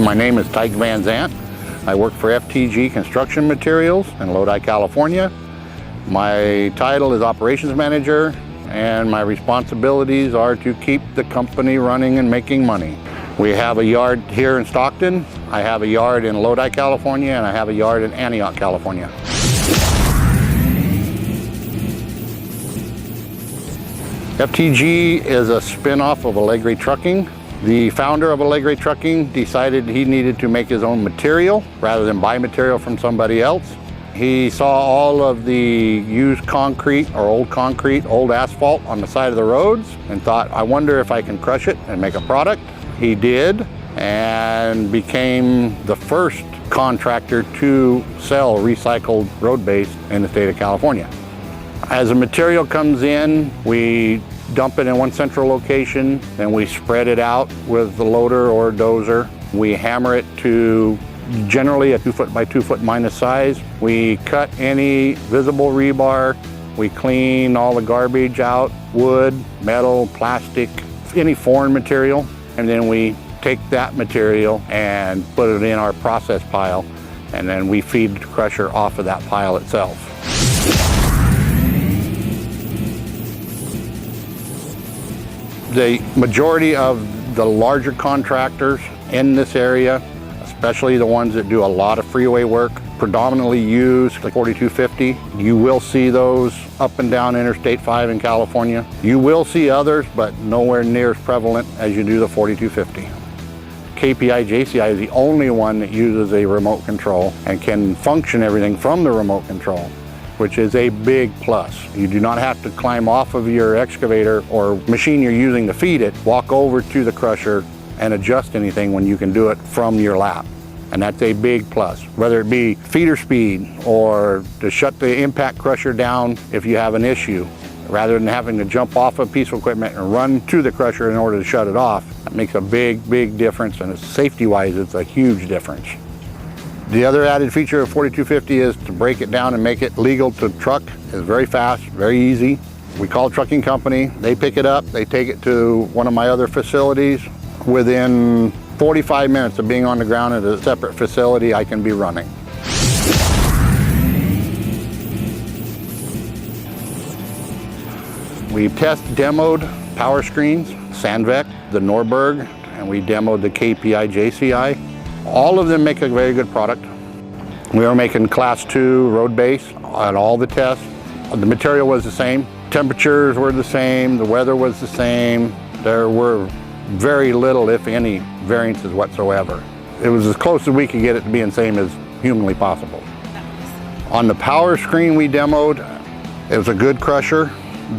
My name is Tyke Van Zant. I work for FTG Construction Materials in Lodi, California. My title is Operations Manager, and my responsibilities are to keep the company running and making money. We have a yard here in Stockton, I have a yard in Lodi, California, and I have a yard in Antioch, California. FTG is a spin-off of Allegre Trucking. The founder of Allegre Trucking decided he needed to make his own material rather than buy material from somebody else. He saw all of the used concrete or old asphalt on the side of the roads and thought, I wonder if I can crush it and make a product. He did, and became the first contractor to sell recycled road base in the state of California. As the material comes in, we dump it in one central location, then we spread it out with the loader or dozer. We hammer it to generally a 2 foot by 2 foot minus size. We cut any visible rebar. We clean all the garbage out, wood, metal, plastic, any foreign material. And then we take that material and put it in our process pile. And then we feed the crusher off of that pile itself. The majority of the larger contractors in this area, especially the ones that do a lot of freeway work, predominantly use the 4250. You will see those up and down Interstate 5 in California. You will see others, but nowhere near as prevalent as you do the 4250. KPI JCI is the only one that uses a remote control and can function everything from the remote control, which is a big plus. You do not have to climb off of your excavator or machine you're using to feed it, walk over to the crusher and adjust anything when you can do it from your lap. And that's a big plus, whether it be feeder speed or to shut the impact crusher down if you have an issue. Rather than having to jump off a piece of equipment and run to the crusher in order to shut it off, that makes a big, big difference, and safety-wise, it's a huge difference. The other added feature of 4250 is to break it down and make it legal to truck. It's very fast, very easy. We call a trucking company, they pick it up, they take it to one of my other facilities. Within 45 minutes of being on the ground at a separate facility, I can be running. We demoed power screens, Sandvik, the Norberg, and we demoed the KPI JCI. All of them make a very good product. We were making class 2 road base at all the tests. The material was the same. Temperatures were the same. The weather was the same. There were very little, if any, variances whatsoever. It was as close as we could get it to being the same as humanly possible. On the power screen we demoed, it was a good crusher.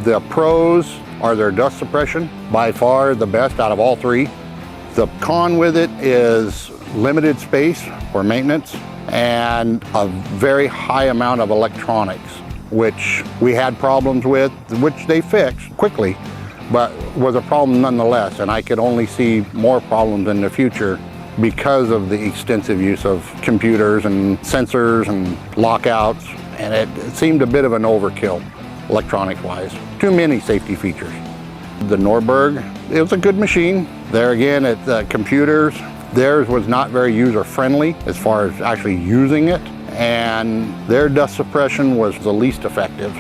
The pros are their dust suppression, by far the best out of all three. The con with it is limited space for maintenance and a very high amount of electronics, which we had problems with, which they fixed quickly, but was a problem nonetheless. And I could only see more problems in the future because of the extensive use of computers and sensors and lockouts. And it seemed a bit of an overkill, electronics-wise. Too many safety features. The Norberg, it was a good machine. There again, it's computers. Theirs was not very user-friendly as far as actually using it, and their dust suppression was the least effective,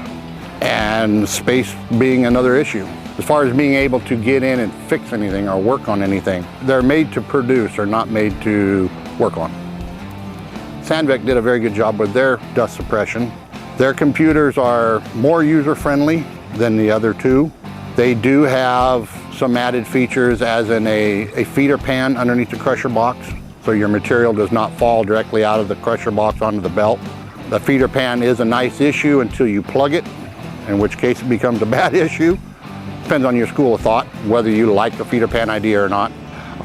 and space being another issue. As far as being able to get in and fix anything or work on anything, they're made to produce or not made to work on. Sandvik did a very good job with their dust suppression. Their computers are more user-friendly than the other two. They do have some added features, as in a feeder pan underneath the crusher box, so your material does not fall directly out of the crusher box onto the belt. The feeder pan is a nice issue until you plug it, in which case it becomes a bad issue. Depends on your school of thought, whether you like the feeder pan idea or not.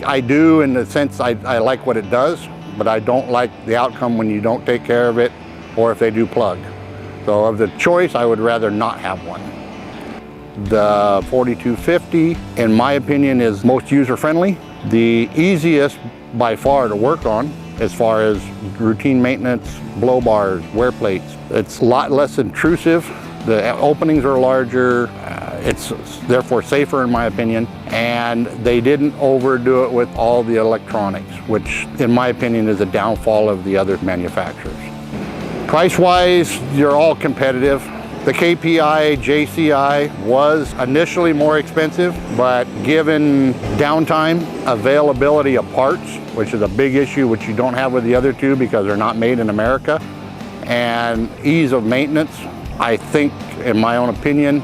I do, in the sense I like what it does, but I don't like the outcome when you don't take care of it, or if they do plug. So of the choice, I would rather not have one. The 4250, in my opinion, is most user-friendly. The easiest by far to work on as far as routine maintenance, blow bars, wear plates. It's a lot less intrusive. The openings are larger. It's therefore safer in my opinion, and they didn't overdo it with all the electronics, which in my opinion is a downfall of the other manufacturers. Price-wise, you're all competitive. The KPI JCI was initially more expensive, but given downtime, availability of parts, which is a big issue which you don't have with the other two because they're not made in America, and ease of maintenance, I think, in my own opinion,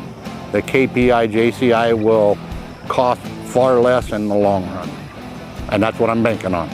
the KPI JCI will cost far less in the long run. And that's what I'm banking on.